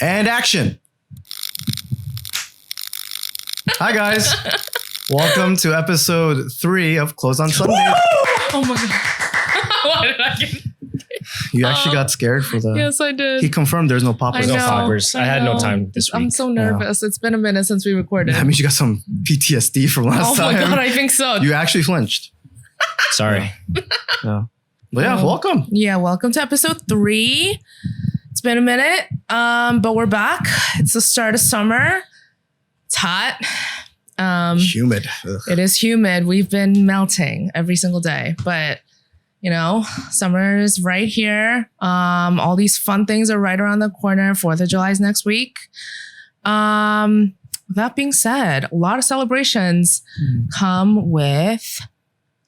And action. Hi, guys. Welcome to episode 3 of Close on Sunday. Oh my God. Why did I get... You actually got scared for the... Yes, I did. He confirmed there's no poppers. I know. No poppers. I had no time this week. I'm so nervous. It's been a minute since we recorded. That means you got some PTSD from last time. Oh my God, I think so. You actually flinched. Sorry. Yeah. But yeah, welcome. Yeah, welcome to episode 3. It's been a minute, but we're back. It's the start of summer. It's hot. Humid. Ugh. It is humid. We've been melting every single day, but you know, summer is right here. All these fun things are right around the corner. 4th of July is next week. That being said, a lot of celebrations come with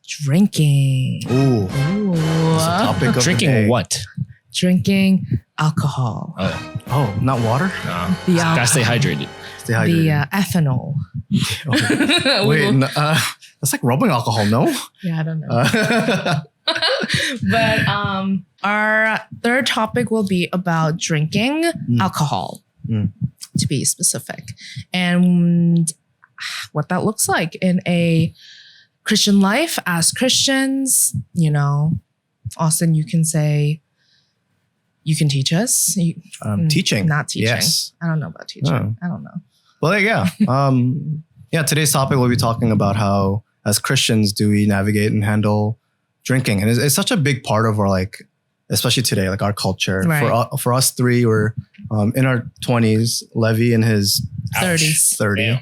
drinking. Ooh. That's the topic of the Drinking day. what? Drinking alcohol. Oh, not water? No. The Gotta stay alcohol. hydrated. Stay hydrated. The ethanol. Okay. Wait, that's like rubbing alcohol, no? Yeah, I don't know. But our third topic will be about drinking alcohol, to be specific, and what that looks like in a Christian life. As Christians, you know, Austin, you can teach us. Teaching. Not teaching. Yes. I don't know about teaching. Oh. I don't know. Well, yeah. Yeah, today's topic we'll be talking about how, as Christians, do we navigate and handle drinking? And it's such a big part of our, like, especially today, like our culture. Right. For us three, we're in our 20s. Levy in his 30s. 30.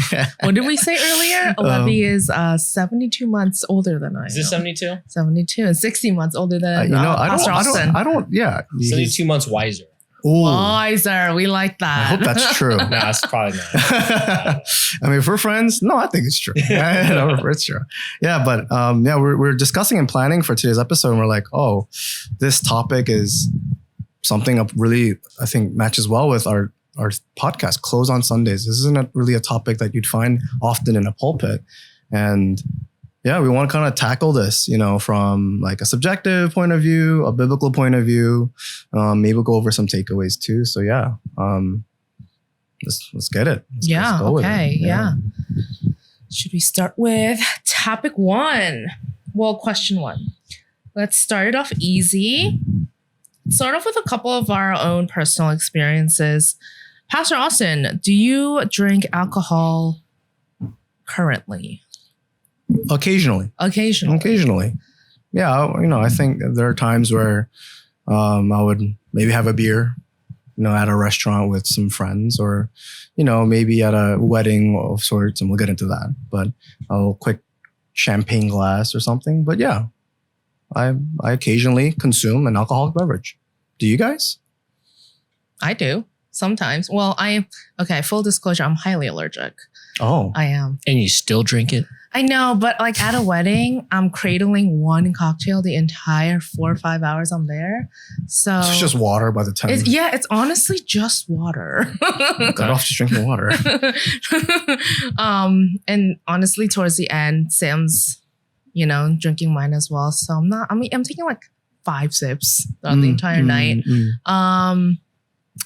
Damn. What did we say earlier? Levy is 72 months older than I am. Is this 72? 72 and 60 months older than Pastor I Austin. don't, yeah. 72 months wiser. Ooh, Wiser. We like I that. hope that's true. No, that's probably not. I mean, if we're friends, no, I think it's true. Yeah, it's true. Yeah, but yeah, we're discussing and planning for today's episode, and we're like, oh, this topic is something that really, I think, matches well with our podcast, Close on Sundays. This isn't really a topic that you'd find often in a pulpit, and yeah, we want to kind of tackle this, you know, from like a subjective point of view, a biblical point of view. Maybe we'll go over some takeaways too. So yeah, let's get it. Let's go with Okay. it. Yeah. Should we start with topic 1? Well, question 1. Let's start it off easy. Start off with a couple of our own personal experiences. Pastor Austin, do you drink alcohol currently? Occasionally. Yeah, you know, I think there are times where I would maybe have a beer, you know, at a restaurant with some friends, or, you know, maybe at a wedding of sorts, and we'll get into that. But a quick champagne glass or something. But yeah, I occasionally consume an alcoholic beverage. Do you guys? I do sometimes. Well, full disclosure, I'm highly allergic. Oh. I am. And you still drink it? I know, but like at a wedding, I'm cradling one cocktail the entire 4 or 5 hours I'm there. So It's just water by the time. it's honestly just water. Cut off just drinking water. And honestly, towards the end, Sam's, you know, drinking mine as well. So I'm taking like 5 sips throughout the entire night.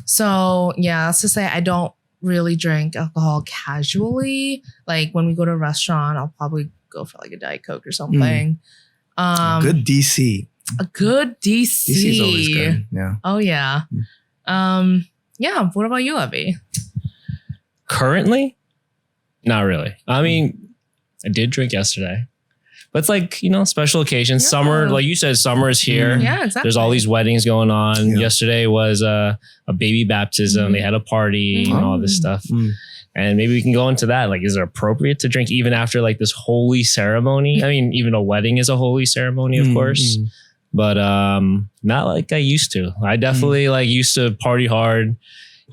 So yeah, that's to say I don't really drink alcohol casually. Like when we go to a restaurant, I'll probably go for like a Diet Coke or something. Good DC. A good DC. DC is always good. Yeah. Oh yeah. Yeah. What about you, Levy? Currently? Not really. I mean, I did drink yesterday. But it's like, you know, special occasions. Yeah. Summer, like you said, summer is here. Yeah, exactly. There's all these weddings going on. Yeah. Yesterday was a baby baptism. They had a party and all this stuff. And maybe we can go into that. Like, is it appropriate to drink even after like this holy ceremony? I mean, even a wedding is a holy ceremony, of course. But not like I used to. I definitely like used to party hard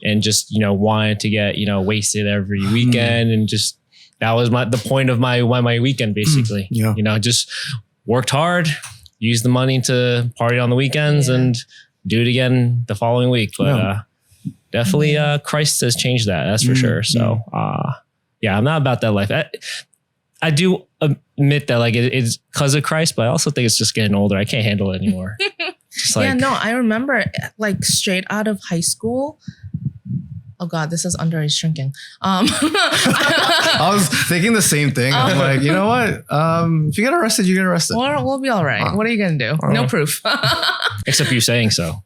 and just, you know, wanted to get, you know, wasted every weekend, and just that was the point of my weekend, basically. Yeah. You know, just worked hard, used the money to party on the weekends and do it again the following week. But definitely Christ has changed that. That's for sure. So yeah, I'm not about that life. I do admit that like it's because of Christ, but I also think it's just getting older. I can't handle it anymore. Just like, yeah, no, I remember like straight out of high school, Oh God, this is underage drinking. I was thinking the same thing. I'm like, you know what? If you get arrested, you get arrested. We'll be all right. What are you gonna do? No proof. Except you saying so.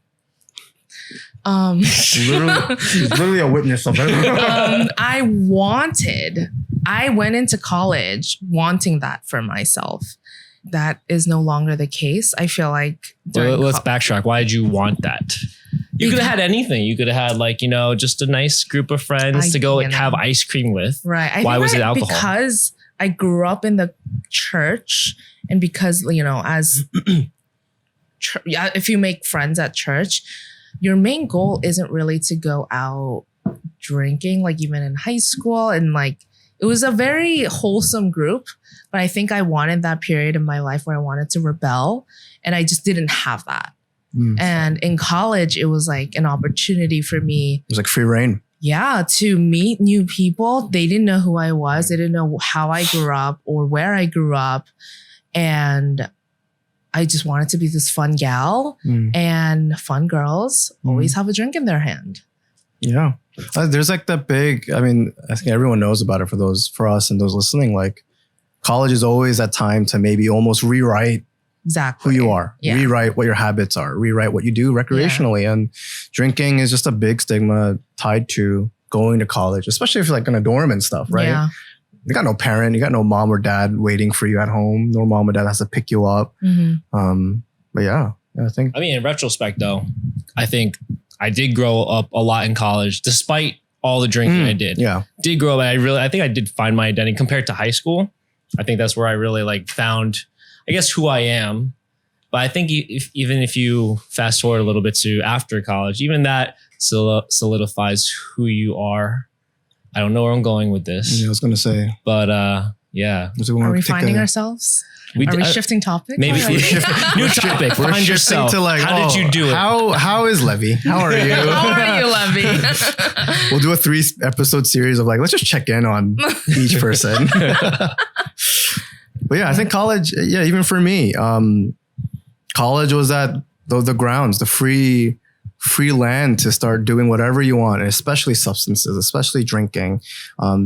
Literally a witness of it. I went into college wanting that for myself. That is no longer the case. I feel like. Well, let's backtrack. Why did you want that? You could have had anything. You could have had like, just a nice group of friends to go have ice cream with. Right. Why was it alcohol? Because I grew up in the church, and because, as if you make friends at church, your main goal isn't really to go out drinking, like even in high school. And like, it was a very wholesome group, but I think I wanted that period in my life where I wanted to rebel, and I just didn't have that. And in college, it was like an opportunity for me. It was like free reign. Yeah, to meet new people. They didn't know who I was. They didn't know how I grew up or where I grew up. And I just wanted to be this fun gal, and fun girls always have a drink in their hand. Yeah. There's like that big, I think everyone knows about it for us and those listening, like college is always that time to maybe almost rewrite exactly who you are, rewrite what your habits are, rewrite what you do recreationally. Yeah. And drinking is just a big stigma tied to going to college, especially if you're like in a dorm and stuff, right? Yeah. You got no parent, you got no mom or dad waiting for you at home. No mom or dad has to pick you up. But yeah, I think. In retrospect though, I think I did grow up a lot in college, despite all the drinking I did. Yeah. Did grow up. I think I did find my identity compared to high school. I think that's where I really like found, I guess, who I am. But I think even if you fast forward a little bit to after college, even that solidifies who you are. I don't know where I'm going with this. Yeah, I was going to say. But yeah. Are we finding ourselves? Are we shifting topics? Maybe. New topic. Find yourself. To like, how did you do it? How is Levy? How are you? How are you, Levy? We'll do a 3-episode series of like, let's just check in on each person. But yeah, I think college, even for me, college was the grounds, the free land to start doing whatever you want, especially substances, especially drinking. A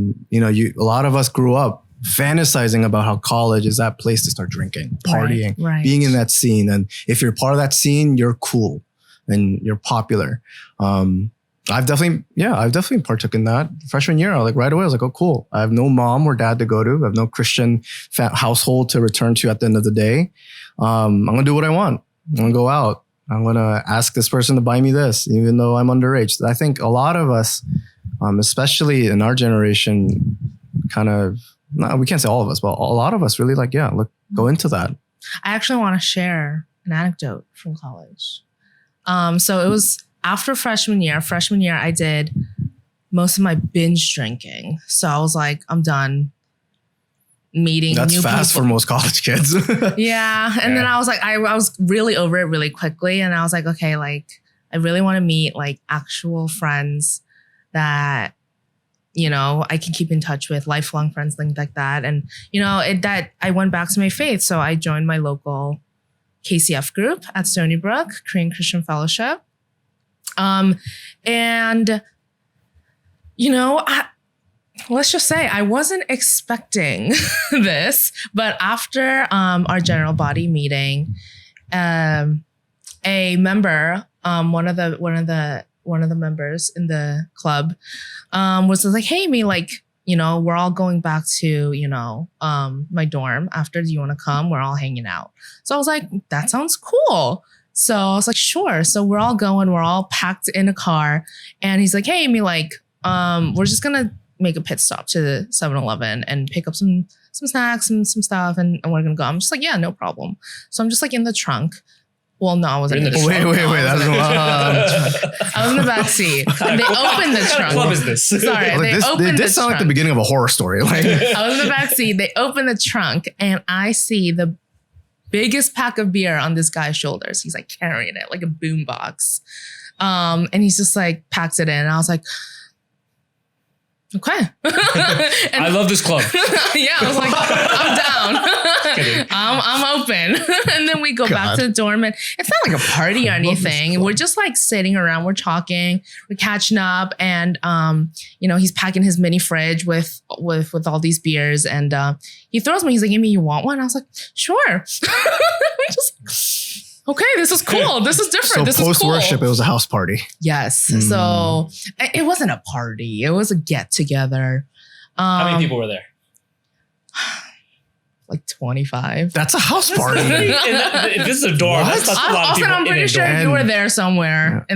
lot of us grew up fantasizing about how college is that place to start drinking, partying, being in that scene. And if you're part of that scene, you're cool and you're popular. I've definitely partook in that. Freshman year, right away, I was like, oh, cool. I have no mom or dad to go to. I have no Christian household to return to at the end of the day. I'm going to do what I want. I'm going to go out. I'm going to ask this person to buy me this, even though I'm underage. I think a lot of us, especially in our generation, we can't say all of us, but a lot of us really go into that. I actually want to share an anecdote from college. So it was after freshman year. Freshman year, I did most of my binge drinking. So I was like, I'm done meeting That's new fast people. For most college kids. Yeah. And then I was like, I was really over it really quickly. And I was like, okay, I really want to meet actual friends that, I can keep in touch with, lifelong friends, things like that. And, that I went back to my faith. So I joined my local KCF group at Stony Brook, Korean Christian Fellowship. Let's just say I wasn't expecting this, but after our general body meeting, a member, one of the members in the club, was like, "Hey, we're all going back to my dorm after. Do you want to come? We're all hanging out." So I was like, "That sounds cool." So I was like, "Sure." So we're all going. We're all packed in a car, and he's like, "Hey, we're just gonna make a pit stop to the 7-Eleven and pick up some snacks and some stuff, and we're gonna go." I'm just like, "Yeah, no problem." So I'm just in the trunk. Well, no, I wasn't in the trunk. Wait. I was in the back seat. And they opened the trunk. What kind of club is this? Sorry, this sounds like the beginning of a horror story. I was in the back seat. They opened the trunk, and I see the biggest pack of beer on this guy's shoulders. He's carrying it like a boombox. And he's just packs it in. And I was like, okay. I love this club. Yeah, I was like, I'm down. I'm open. And then we go back to the dorm, and it's not like a party or anything. We're just like sitting around, we're talking, we're catching up, and he's packing his mini fridge with all these beers, and he throws me. He's like, "Amy, you want one?" I was like, "Sure." Just okay, this is cool. This is different. So this is cool. post worship, it was a house party. Yes. So it wasn't a party. It was a get together. How many people were there? Like 25. That's a house party. If this is a dorm, that's a lot of people. I'm pretty sure you were there somewhere. I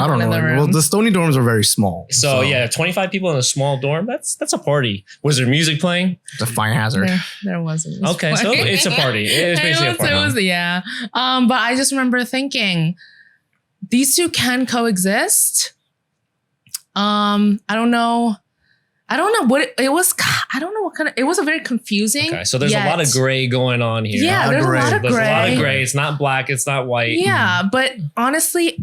don't know. Well, the Stony dorms are very small. So yeah, 25 people in a small dorm. That's a party. Was there music playing? It's a fire hazard. There wasn't. Okay, so it's a party. It's basically a party. It was, yeah. But I just remember thinking, these two can coexist. I don't know what it was. I don't know what kind of, it was a very confusing. Okay, so there's a lot of gray going on here. Yeah, there's a lot of gray. There's a lot of gray. It's not black. It's not white. Yeah, but honestly,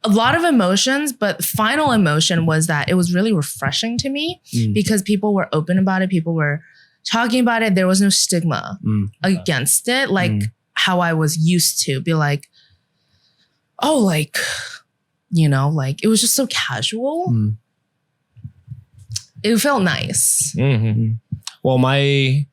a lot of emotions, but the final emotion was that it was really refreshing to me because people were open about it. People were talking about it. There was no stigma against it. Like how I was used to be like, oh, like, like it was just so casual. It felt nice. Well, my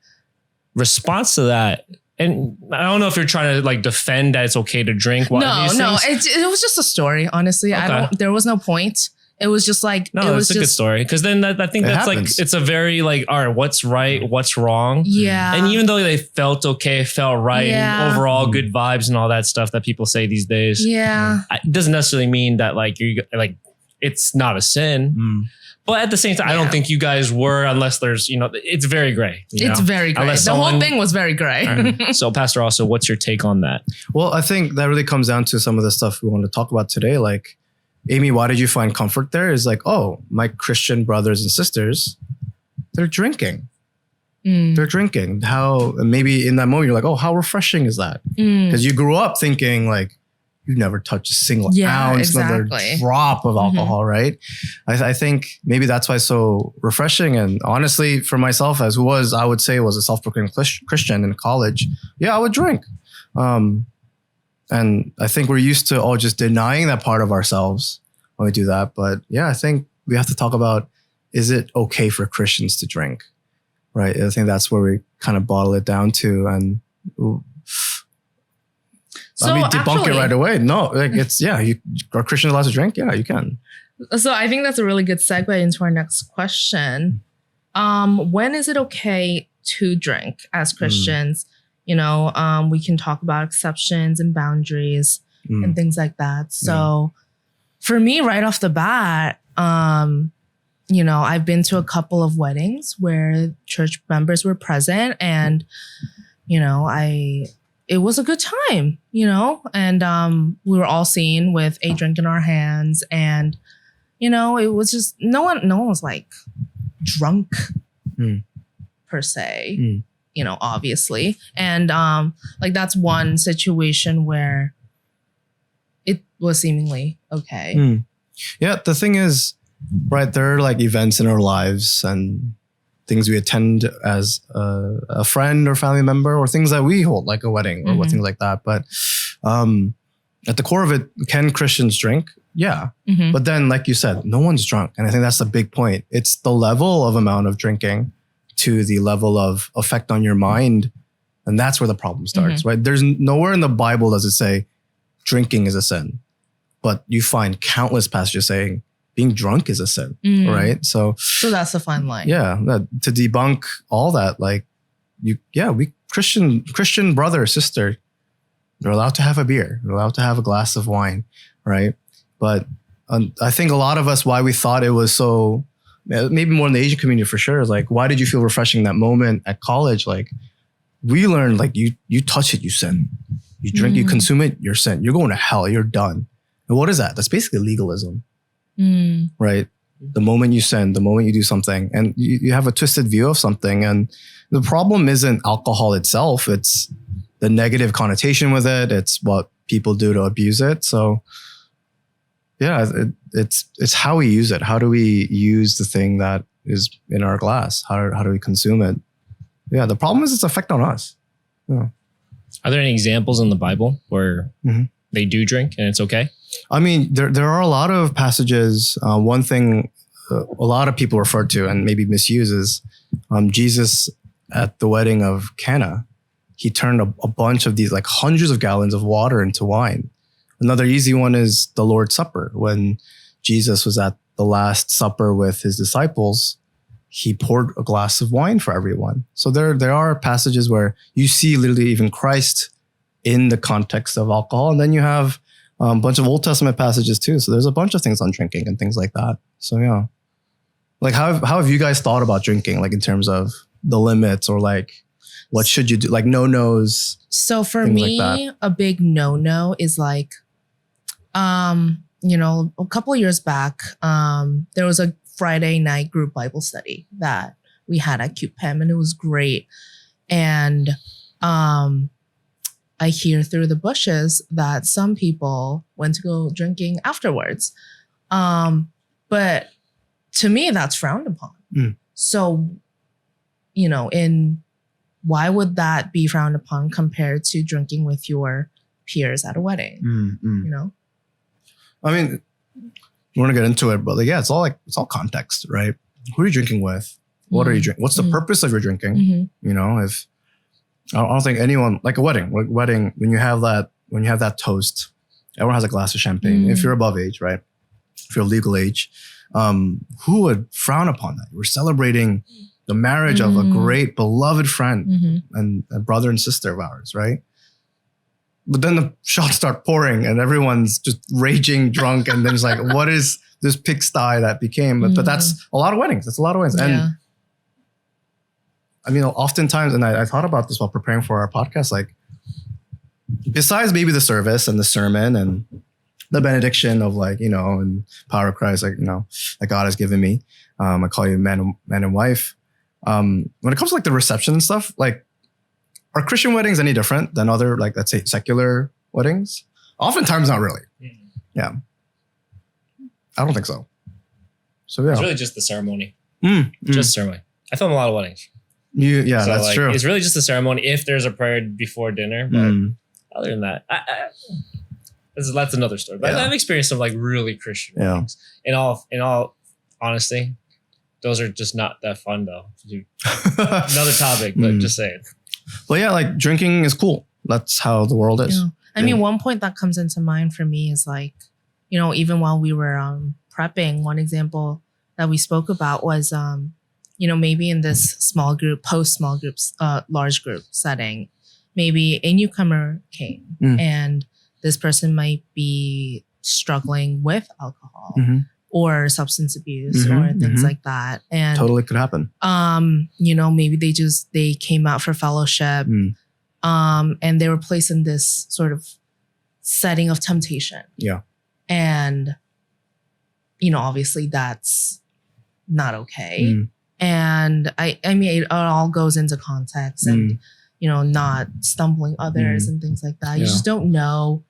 response to that, and I don't know if you're trying to like defend that it's okay to drink. No, it was just a story. Honestly, Okay. There was no point. It was just like it's a good story because then I think that's happens. like it's a very like, all right, what's right, what's wrong. Yeah, and even though they felt okay, felt right, and overall good vibes and all that stuff that people say these days. Yeah, it doesn't necessarily mean that like you like it's not a sin. But at the same time, I don't think you guys were, unless there's, it's very gray. It's very gray. The whole thing was very gray. So, Pastor, also, what's your take on that? Well, I think that really comes down to some of the stuff we want to talk about today. Like, Amy, why did you find comfort there? Is like, oh, my Christian brothers and sisters, they're drinking. They're drinking. How, maybe in that moment, you're like, oh, how refreshing is that? Because you grew up thinking like, you never touch a single ounce, another drop of alcohol, right? I think maybe that's why it's so refreshing. And honestly, for myself, I would say was a self-proclaimed Christian in college. Yeah, I would drink. And I think we're used to all just denying that part of ourselves when we do that. But yeah, I think we have to talk about, is it okay for Christians to drink? Right? I think that's where we kind of bottle it down to. And so debunk it right away. No, like are Christians allowed to drink? Yeah, you can. So I think that's a really good segue into our next question. When is it okay to drink as Christians? We can talk about exceptions and boundaries and things like that. So for me, right off the bat, I've been to a couple of weddings where church members were present, and it was a good time, and we were all seen with a drink in our hands, and it was just no one was like drunk per se, obviously, and like that's one situation where it was seemingly okay. Yeah, the thing is, right, there are like events in our lives and things we attend as a friend or family member, or things that we hold, like a wedding or things like that. But at the core of it, can Christians drink? Yeah. But then, like you said, no one's drunk. And I think that's the big point. It's the level of amount of drinking to the level of effect on your mind. And that's where the problem starts, right? There's nowhere in the Bible does it say drinking is a sin. But you find countless passages saying being drunk is a sin, right? So that's a fine line. Yeah, to debunk all that, like we Christian brother or sister, they're allowed to have a beer, they're allowed to have a glass of wine, right? But I think a lot of us, why we thought it was so, maybe more in the Asian community for sure, is like, why did you feel refreshing that moment at college? Like we learned, like you touch it, you sin. You drink, you consume it, you're sin. You're going to hell. You're done. And what is that? That's basically legalism. Right? The moment you sin, the moment you do something, and you have a twisted view of something. And the problem isn't alcohol itself. It's the negative connotation with it. It's what people do to abuse it. So Yeah, it's how we use it. How do we use the thing that is in our glass? How do we consume it? Yeah, the problem is its effect on us. Yeah. Are there any examples in the Bible where they do drink and it's okay? I mean, there are a lot of passages. One thing a lot of people refer to and maybe misuse is Jesus at the wedding of Cana. He turned a bunch of these, like hundreds of gallons of water into wine. Another easy one is the Lord's Supper. When Jesus was at the Last Supper with his disciples, he poured a glass of wine for everyone. So there are passages where you see literally even Christ in the context of alcohol. And then you have a bunch of Old Testament passages too. So there's a bunch of things on drinking and things like that. So yeah. Like how have you guys thought about drinking? Like in terms of the limits or like what should you do? Like no-nos. So for me, like a big no-no is like, a couple of years back, there was a Friday night group Bible study that we had at QPEM and it was great. And I hear through the bushes that some people went to go drinking afterwards. But to me, that's frowned upon. So, why would that be frowned upon compared to drinking with your peers at a wedding? I mean, we want to get into it, but like, yeah, it's all context, right? Who are you drinking with? What are you drinking? What's the purpose of your drinking? If I don't think anyone, like a wedding, when you have that toast, everyone has a glass of champagne. If you're above age, right? If you're legal age, who would frown upon that? We're celebrating the marriage of a great beloved friend and a brother and sister of ours, right? But then the shots start pouring and everyone's just raging drunk. And then it's like, what is this pigsty that became? But that's a lot of weddings. That's a lot of weddings. Yeah. And I mean, oftentimes, and I thought about this while preparing for our podcast, like besides maybe the service and the sermon and the benediction of like, and power of Christ, like, that God has given me. I call you man and wife. When it comes to like the reception and stuff, like, are Christian weddings any different than other, like, let's say secular weddings? Oftentimes not really. Yeah. I don't think so. So yeah. It's really just the ceremony. Just ceremony. I film a lot of weddings. Yeah, so that's like, true. It's really just the ceremony if there's a prayer before dinner. But other than that, that's another story. But I've experienced some like really Christian weddings. In all honesty, those are just not that fun though. Another topic, but just saying. Well, yeah, like drinking is cool. That's how the world is. Yeah. I mean, one point that comes into mind for me is like, even while we were prepping, one example that we spoke about was, maybe in this small group, post-small groups, large group setting, maybe a newcomer came and this person might be struggling with alcohol or substance abuse or things like that. And totally could happen. Maybe they came out for fellowship and they were placed in this sort of setting of temptation. Yeah. And, obviously that's not okay. And I mean, it all goes into context and, not stumbling others and things like that. You just don't know.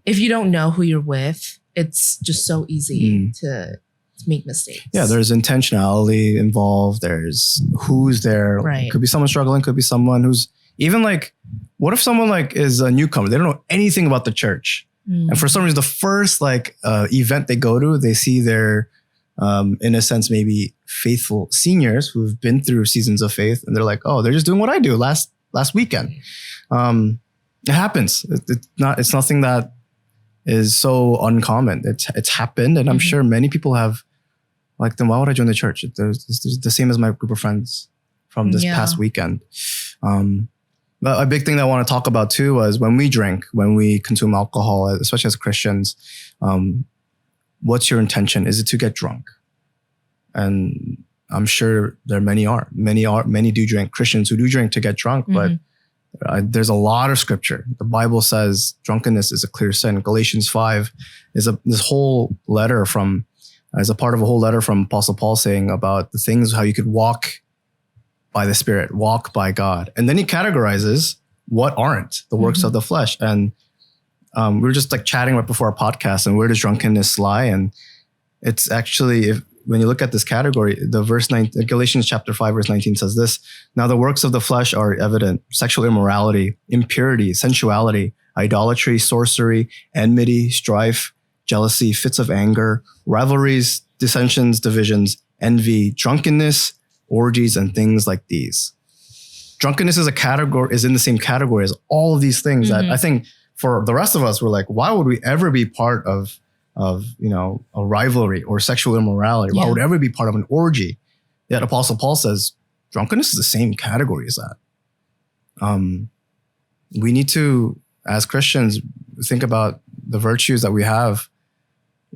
If you don't know who you're with, it's just so easy to make mistakes. Yeah, there's intentionality involved. There's who's there. Right. Could be someone struggling. Could be someone who's even like, what if someone like is a newcomer? They don't know anything about the church. And for some reason, the first like event they go to, they see their, in a sense, maybe faithful seniors who've been through seasons of faith. And they're like, oh, they're just doing what I do last weekend. It happens. It's nothing that is so uncommon. It's happened. And I'm sure many people have like, then why would I join the church? It's the same as my group of friends from this past weekend. But a big thing that I want to talk about too was when we consume alcohol, especially as Christians, what's your intention? Is it to get drunk? And I'm sure many do drink, Christians who do drink to get drunk, but there's a lot of scripture. The Bible says drunkenness is a clear sin. Galatians 5 is this whole letter as a part of a whole letter from Apostle Paul saying about the things, how you could walk by the Spirit, walk by God. And then he categorizes what aren't the works of the flesh. And we were just like chatting right before our podcast, and where does drunkenness lie? And it's actually, when you look at this category, the verse 9, Galatians chapter 5, verse 19 says this: "Now the works of the flesh are evident: sexual immorality, impurity, sensuality, idolatry, sorcery, enmity, strife, jealousy, fits of anger, rivalries, dissensions, divisions, envy, drunkenness, orgies, and things like these." Drunkenness is in the same category as all of these things that I think for the rest of us, we're like, why would we ever be part of a rivalry or sexual immorality? Why would we ever be part of an orgy? Yet Apostle Paul says drunkenness is the same category as that. We need to, as Christians, think about the virtues that we have.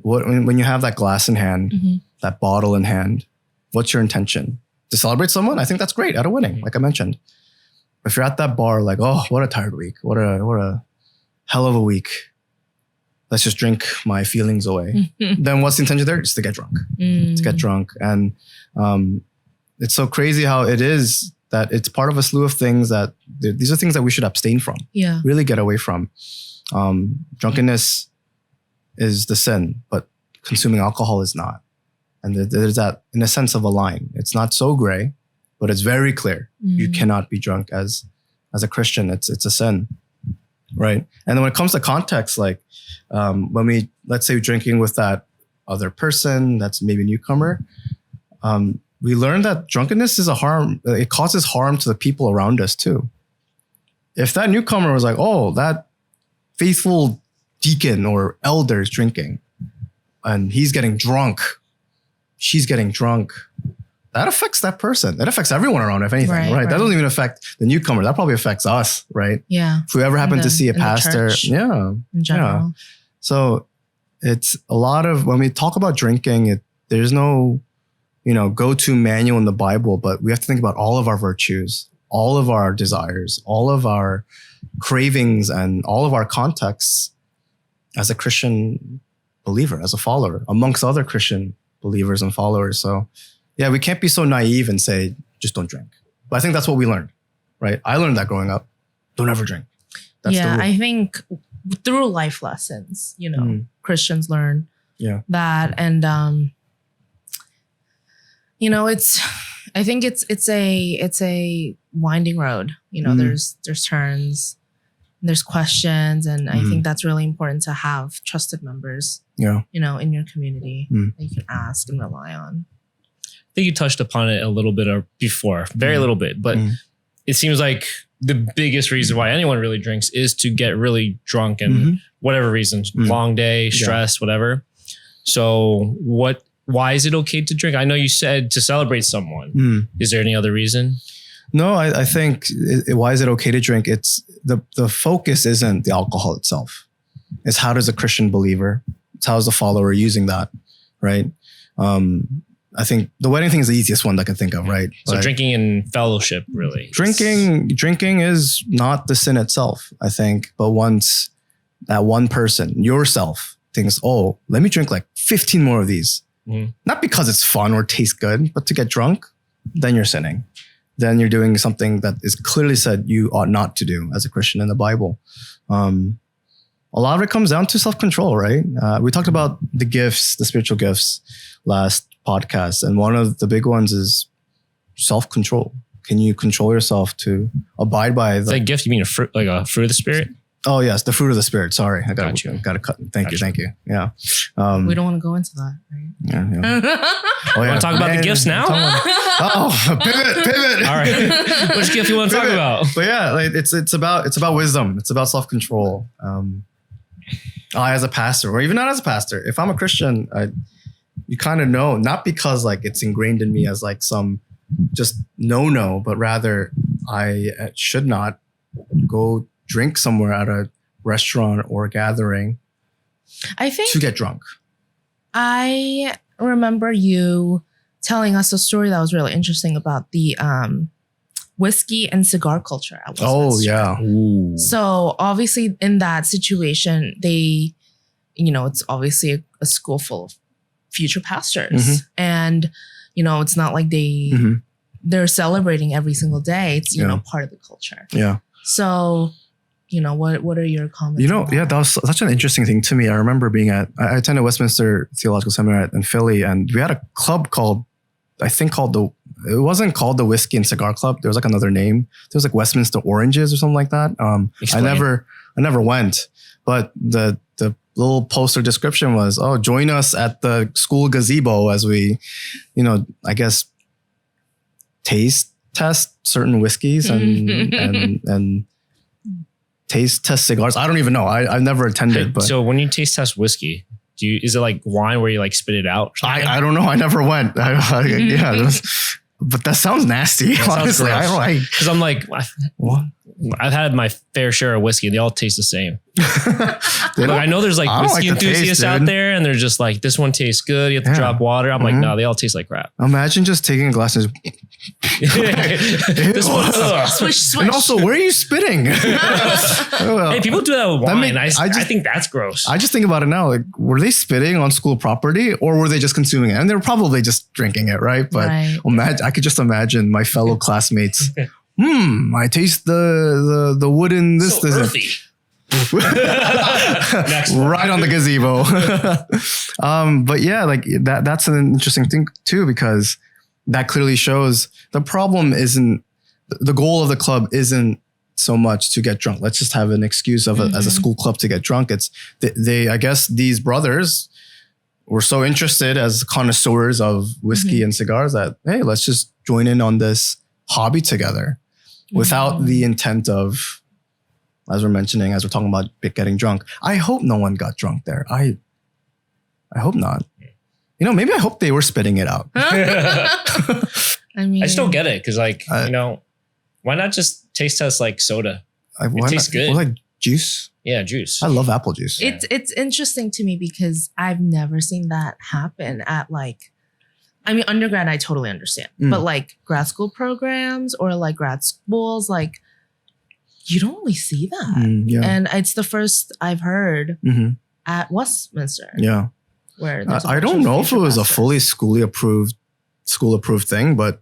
When you have that glass in hand, that bottle in hand, what's your intention? To celebrate someone? I think that's great at a wedding, like I mentioned. If you're at that bar, like, oh, what a tired week. What a hell of a week. Let's just drink my feelings away. Then what's the intention there? Just to get drunk. To get drunk. And it's so crazy how it is that it's part of a slew of things that these are things that we should abstain from. Yeah. Really get away from. Drunkenness is the sin, but consuming alcohol is not. And there's that, in a sense, of a line. It's not so gray, but it's very clear. You cannot be drunk as a Christian. It's a sin, right? And then when it comes to context, like when we, let's say, drinking with that other person that's maybe a newcomer, we learned that drunkenness is a harm. It causes harm to the people around us too. If that newcomer was like, oh, that faithful deacon or elder is drinking and he's getting drunk, she's getting drunk, that affects that person. That affects everyone around, if anything, right? That doesn't even affect the newcomer. That probably affects us, right? Yeah. If we ever happen to see a pastor. In general. Yeah. So it's a lot of, when we talk about drinking, there's no, go-to manual in the Bible, but we have to think about all of our virtues, all of our desires, all of our cravings, and all of our contexts as a Christian believer, as a follower, amongst other Christian believers and followers. So yeah, we can't be so naive and say, just don't drink. But I think that's what we learned, right? I learned that growing up. Don't ever drink. That's the rule. I think through life lessons, Christians learn that. And, I think it's a winding road. There's turns, there's questions. And I think that's really important to have trusted members, in your community that you can ask and rely on. I think you touched upon it a little bit before, very little bit, but it seems like the biggest reason why anyone really drinks is to get really drunk and whatever reasons, long day, stress, whatever. So why is it okay to drink? I know you said to celebrate someone. Is there any other reason? No, I think why is it okay to drink? It's the focus isn't the alcohol itself. It's how does a Christian believer, it's how is the follower using that, right? I think the wedding thing is the easiest one that I can think of, right? So drinking in fellowship, really. Drinking is not the sin itself, I think. But once that one person, yourself, thinks, oh, let me drink like 15 more of these. Not because it's fun or tastes good, but to get drunk, then you're sinning. Then you're doing something that is clearly said you ought not to do as a Christian in the Bible. A lot of it comes down to self-control, right? We talked about the gifts, the spiritual gifts last podcast. And one of the big ones is self-control. Can you control yourself to abide by the gift? You mean a fruit, like a fruit of the Spirit? Oh yes, the fruit of the Spirit. Sorry, I got to cut. Thank you. Yeah. We don't want to go into that, right? Yeah. Oh, yeah. Want to talk about the gifts now? Pivot. All right. Which gift you want to talk about? But yeah, like it's about wisdom. It's about self-control. I, as a pastor, or even not as a pastor, if I'm a Christian, you kind of know, not because like it's ingrained in me as like some just no, but rather I should not go drink somewhere at a restaurant or a gathering. I think to get drunk. I remember you telling us a story that was really interesting about the whiskey and cigar culture at Westminster. Oh yeah. Ooh. So obviously in that situation, they, it's obviously a school full of future pastors, and it's not like they're celebrating every single day. It's part of the culture. Yeah. So what are your comments? That was such an interesting thing to me. I remember I attended Westminster Theological Seminary in Philly, and we had a club it wasn't called the Whiskey and Cigar Club. There was like another name. There was like Westminster Oranges or something like that. I never went, but the little poster description was, join us at the school gazebo as we, I guess, taste test certain whiskeys and taste test cigars. I don't even know. I've never attended. But so when you taste test whiskey, is it like wine where you like spit it out? I don't know. I never went. But that sounds nasty. That honestly, sounds I don't because I'm like, what? I've had my fair share of whiskey. They all taste the same. I know there's like whiskey enthusiasts out there, and they're just like, this one tastes good. You have to drop water. I'm like, no, they all taste like crap. Imagine just taking a glass and this one, swish. And also, where are you spitting? Hey, people do that with wine. I think that's gross. I just think about it now. Like, were they spitting on school property, or were they just consuming it? And they're probably just drinking it, right? But I could just imagine my fellow classmates. I taste the wooden this. So earthy. Right on the gazebo. But yeah, like that's an interesting thing too, because that clearly shows the problem isn't, the goal of the club isn't so much to get drunk. Let's just have an excuse of as a school club to get drunk. It's I guess these brothers were so interested as connoisseurs of whiskey and cigars that, hey, let's just join in on this hobby together without the intent of, as we're talking about getting drunk. I hope no one got drunk there. I hope not. Maybe I hope they were spitting it out. I mean, I just don't get it. Cause why not just taste test like soda? It tastes good. Or like juice. Yeah, juice. I love apple juice. It's interesting to me because I've never seen that happen at undergrad, I totally understand. But like grad school programs or like grad schools, like you don't really see that. Yeah. And it's the first I've heard at Westminster. Yeah. Where I don't know if it was a fully school approved thing, but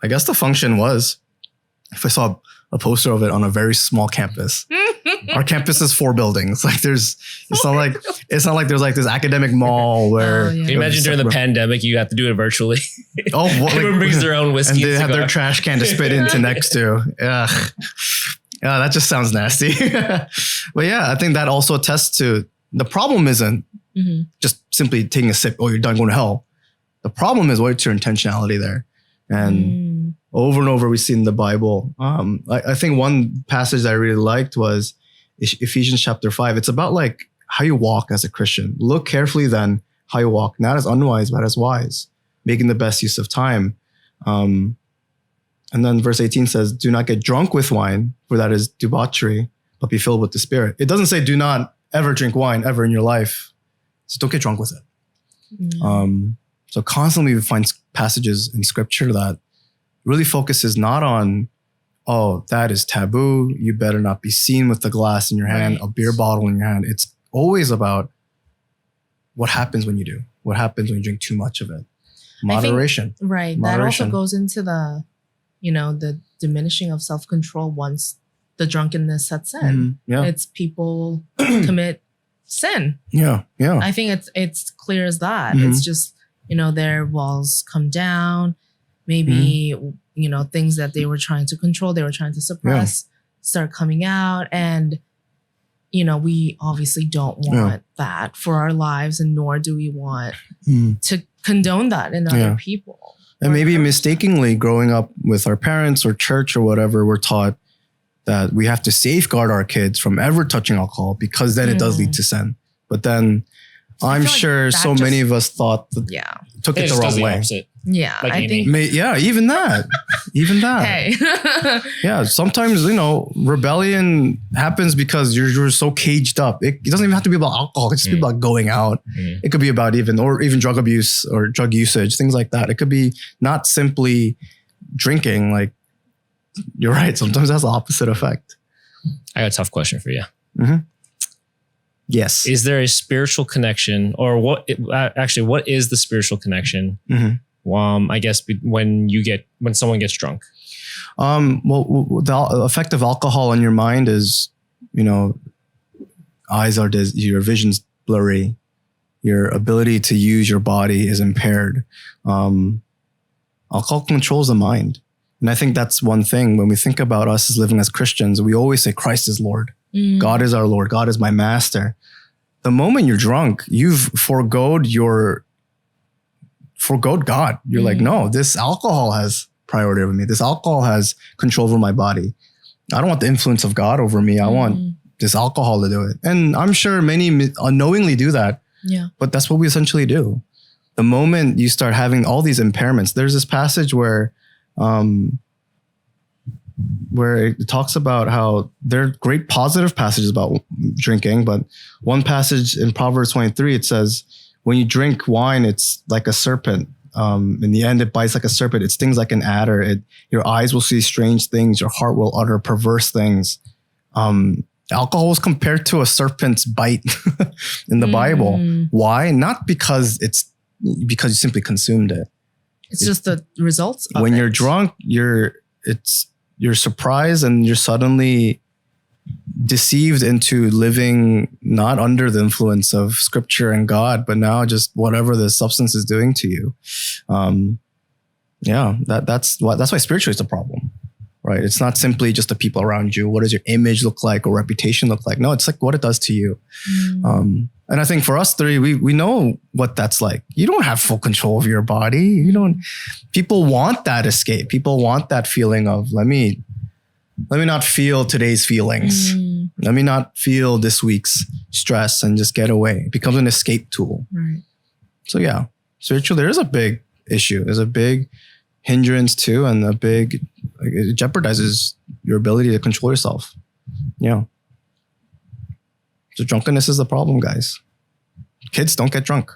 I guess the function was, if I saw a poster of it on a very small campus. Our campus is 4 buildings. Like it's not like there's like this academic mall where. Can you imagine during the pandemic, you have to do it virtually? Everyone brings their own whiskey. And they have their trash can to spit into next to. Yeah, that just sounds nasty. But yeah, I think that also attests to the problem isn't just simply taking a sip. Oh, you're done going to hell. The problem is what's your intentionality there, and over and over we see in the Bible. I think one passage that I really liked was Ephesians chapter 5. It's about like how you walk as a Christian. Look carefully then how you walk, not as unwise, but as wise, making the best use of time. And then verse 18 says, do not get drunk with wine, for that is debauchery, but be filled with the Spirit. It doesn't say do not ever drink wine ever in your life. So don't get drunk with it. So constantly we find passages in scripture that really focuses not on, oh, that is taboo. You better not be seen with the glass in your hand, a beer bottle in your hand. It's always about what happens when you do, what happens when you drink too much of it. Moderation. Moderation. That also goes into the, the diminishing of self-control once the drunkenness sets in. It's people commit sin. Yeah. I think it's clear as that. It's just, their walls come down. Maybe, things that they were trying to control, they were trying to suppress, start coming out. And, we obviously don't want that for our lives, and nor do we want to condone that in other people. And maybe mistakenly growing up with our parents or church or whatever, we're taught that we have to safeguard our kids from ever touching alcohol because then it does lead to sin. But then I'm sure so many of us thought that took it the wrong way. Yeah, like I think. Even that. Hey. Yeah, sometimes, rebellion happens because you're so caged up. It doesn't even have to be about alcohol. It can just be about going out. It could be about even drug abuse or drug usage, things like that. It could be not simply drinking. Like, you're right. Sometimes it has the opposite effect. I got a tough question for you. Yes. Is there a spiritual connection, or what is the spiritual connection? I guess when someone gets drunk. Well, the effect of alcohol on your mind is, your vision's blurry. Your ability to use your body is impaired. Alcohol controls the mind. And I think that's one thing when we think about us as living as Christians, we always say Christ is Lord. God is our Lord. God is my master. The moment you're drunk, you've forgoed God. You're like, no, this alcohol has priority over me. This alcohol has control over my body. I don't want the influence of God over me. I want this alcohol to do it. And I'm sure many unknowingly do that. Yeah. But that's what we essentially do. The moment you start having all these impairments, there's this passage where it talks about how there are great positive passages about drinking, but one passage in Proverbs 23, it says, when you drink wine, it's like a serpent. In the end, it bites like a serpent. It stings like an adder. Your eyes will see strange things. Your heart will utter perverse things. Alcohol is compared to a serpent's bite in the Bible. Why? Not because you simply consumed it. It's just the results of when it. you're drunk, you're surprised and you're suddenly deceived into living not under the influence of scripture and God, but now just whatever the substance is doing to you. That's why spiritually it's a problem, right? It's not simply just the people around you. What does your image look like or reputation look like? No, it's like what it does to you. And I think for us three, we know what that's like. You don't have full control of your body. People want that escape. People want that feeling of, let me not feel today's feelings. Let me not feel this week's stress and just get away. It becomes an escape tool. Right. So yeah, spiritually, there is a big issue. There's a big hindrance too. And it jeopardizes your ability to control yourself. Yeah. So drunkenness is the problem, guys. Kids don't get drunk.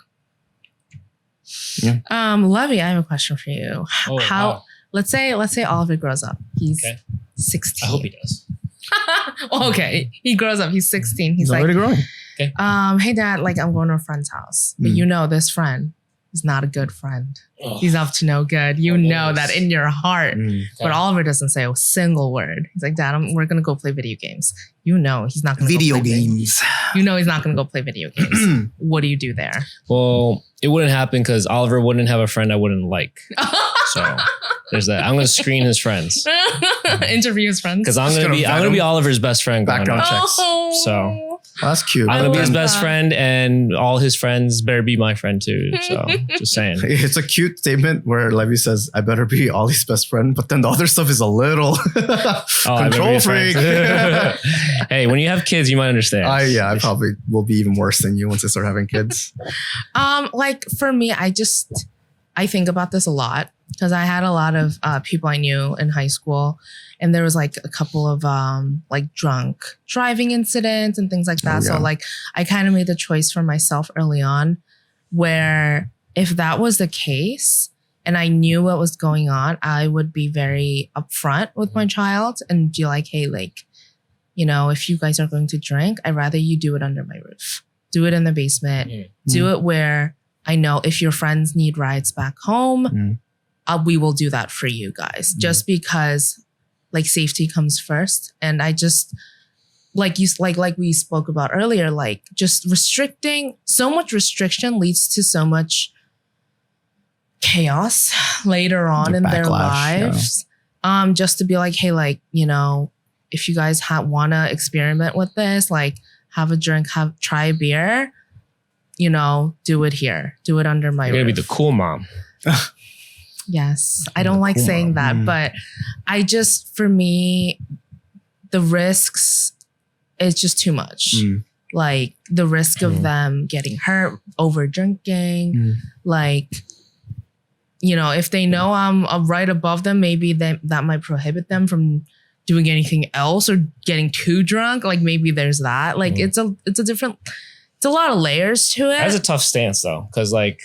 Yeah. Levy, I have a question for you. Wow. Let's say Oliver grows up. He's 16. I hope he does. Okay. He grows up. He's 16. He's like, already growing. Okay. Hey dad, I'm going to a friend's house. But this friend is not a good friend. Oh. He's up to no good. You know that in your heart. But Oliver doesn't say a single word. He's like, Dad, we're going to go play video games. He's not going to Video games. He's not going to go play video games. What do you do there? Well, it wouldn't happen because Oliver wouldn't have a friend I wouldn't like. So there's that. I'm going to screen his friends. Interview his friends. Because I'm going to be Oliver's best friend. Background checks. So that's cute. I'm going to be his best friend, and all his friends better be my friend too. So just saying. It's a cute statement where Levy says, I better be Ollie's best friend. But then the other stuff is a little control freak. Hey, when you have kids, you might understand. I probably will be even worse than you once I start having kids. For me, I think about this a lot because I had a lot of people I knew in high school, and there was a couple of drunk driving incidents and things like that. So I kind of made the choice for myself early on where if that was the case and I knew what was going on, I would be very upfront with my child and be like, hey, if you guys are going to drink, I'd rather you do it under my roof. Do it in the basement. Do it where I know if your friends need rides back home, we will do that for you guys. Just because safety comes first. And I just like we spoke about earlier, just so much restriction leads to so much chaos later on in their lives. Yeah. Just to be like, hey, if you guys want to experiment with this, have a drink, try a beer, do it here, do it under my roof. You're gonna be the cool mom. Yes. I don't like saying that, but for me, the risks is just too much. The risk of them getting hurt over drinking, if they know I'm right above them, maybe that might prohibit them from doing anything else or getting too drunk. Maybe there's that. It's a lot of layers to it. That's a tough stance though. Cause I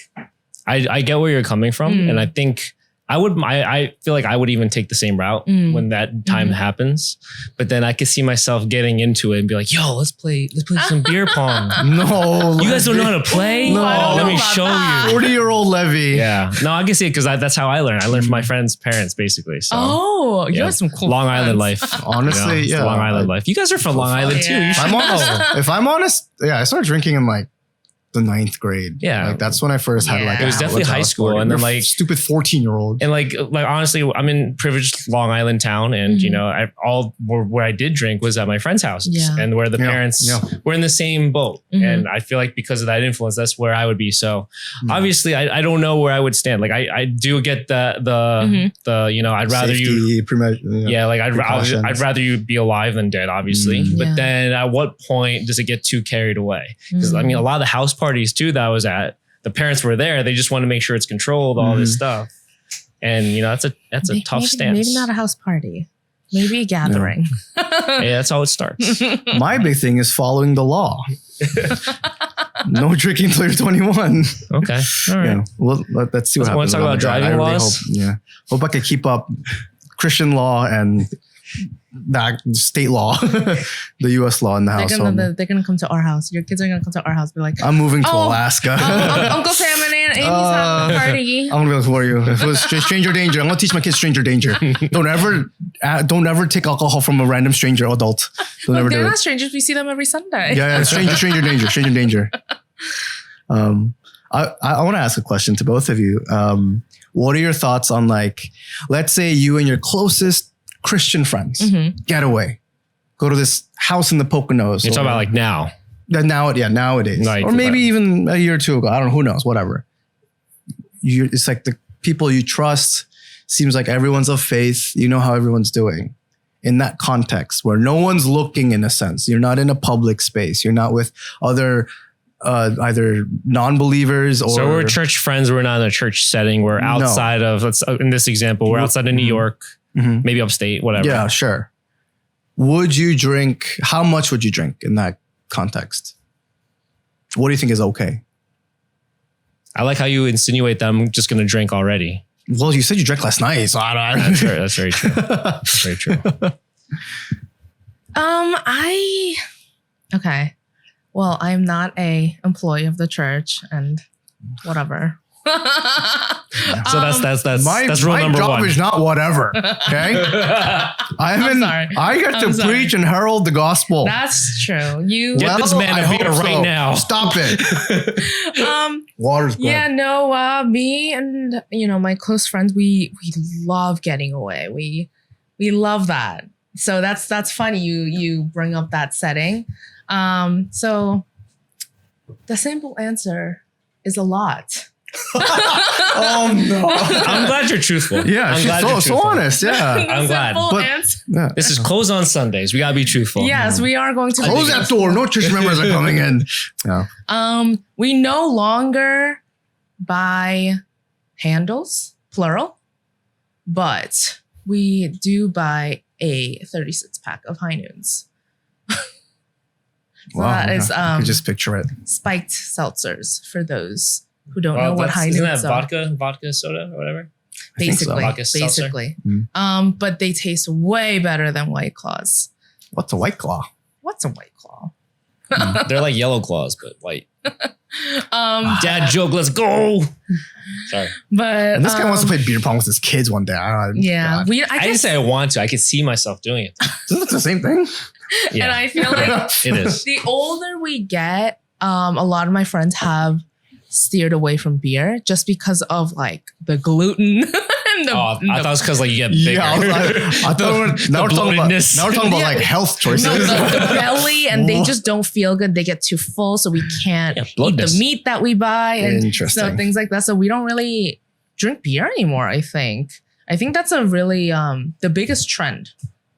get where you're coming from. And I think I feel like I would even take the same route when that time happens. But then I could see myself getting into it and be like, yo, let's play some beer pong. No. You guys don't know how to play? No. Let me show you. 40-year-old Levy. Yeah. No, I can see it because that's how I learned. I learned from my friends' parents, basically. So, you have some cool Long friends. Island life. Honestly, it's the Long Island life. You guys are from Long Island too. Yeah. You should I'm honest. know. If I'm honest, I started drinking in like the 9th grade. Yeah. Like that's when I first had like It was definitely high school, and then like stupid 14-year-old. And like honestly, I'm in privileged Long Island town, and you know, where I did drink was at my friends' houses, and where the parents were in the same boat. And I feel like because of that influence, that's where I would be. So obviously, I don't know where I would stand. Like I do get the you know, I'd rather Safety, like I'd rather you be alive than dead, obviously. But then at what point does it get too carried away? Because I mean, a lot of the house parties too that I was at, the parents were there. They just want to make sure it's controlled, all this stuff. And you know, that's a tough stance. Maybe not a house party. Maybe a gathering. Yeah, that's how it starts. My big thing is following the law. No drinking until you're 21. Okay. All right. Yeah. Well, let's see what happens. Want to talk about driving laws? Hope I could keep up Christian law and that state law, the U.S. law in the house. They're gonna come to our house. Your kids are gonna come to our house. Be like, I'm moving to Alaska. Uncle Sam and Aunt Amy's having a party. I'm gonna go for you. If it was stranger danger, I'm gonna teach my kids stranger danger. Don't ever take alcohol from a random stranger adult. Don't ever do it. They're not strangers. We see them every Sunday. Yeah, stranger danger. I want to ask a question to both of you. What are your thoughts on, like, let's say you and your closest Christian friends get away, go to this house in the Poconos. You're talking about like now. Nowadays. Like, or maybe even a year or two ago. I don't know. Who knows? Whatever. It's like the people you trust. Seems like everyone's of faith. You know how everyone's doing. In that context where no one's looking, in a sense, you're not in a public space. You're not with other either non-believers or. So we're church friends. We're not in a church setting. We're outside of. In this example, we're outside of New York. Maybe upstate, whatever. Yeah, sure. Would you drink? How much would you drink in that context? What do you think is okay? I like how you insinuate that I'm just going to drink already. Well, you said you drank last night, so I don't. That's very true. That's very true. Okay. Well, I'm not a employee of the church and whatever. So that's my rule number job one. is not whatever. Okay. I get to preach and herald the gospel. That's true. You Get this man a beer right now. Stop it. Water's good. Yeah, no, me and my close friends, we love getting away. We love that. So that's funny you bring up that setting. So the simple answer is a lot. Oh no! I'm glad you're truthful. Yeah, she's so honest. Yeah, I'm glad. But this is closed on Sundays. We gotta be truthful. Yes, we are going to close that door. No church members are coming in. Yeah. We no longer buy handles, plural, but we do buy a 36 pack of High Noons. So that is I can just picture it. Spiked seltzers for those who don't know what High Noons are. Isn't that vodka soda or whatever? Basically. But they taste way better than White Claws. What's a White Claw? What's a White Claw? They're like Yellow Claws, but white. Dad joke, let's go. Sorry. But and this guy wants to play beer pong with his kids one day. I didn't say I want to. I could see myself doing it. Isn't it the same thing? Yeah. And I feel like it is. The older we get, a lot of my friends have steered away from beer just because of like the gluten. I thought it was because like you get bigger. Yeah, I thought now we're talking about like health choices. No, the belly, and they just don't feel good. They get too full, so we can't eat the meat that we buy, and so things like that. So we don't really drink beer anymore. I think that's a really the biggest trend.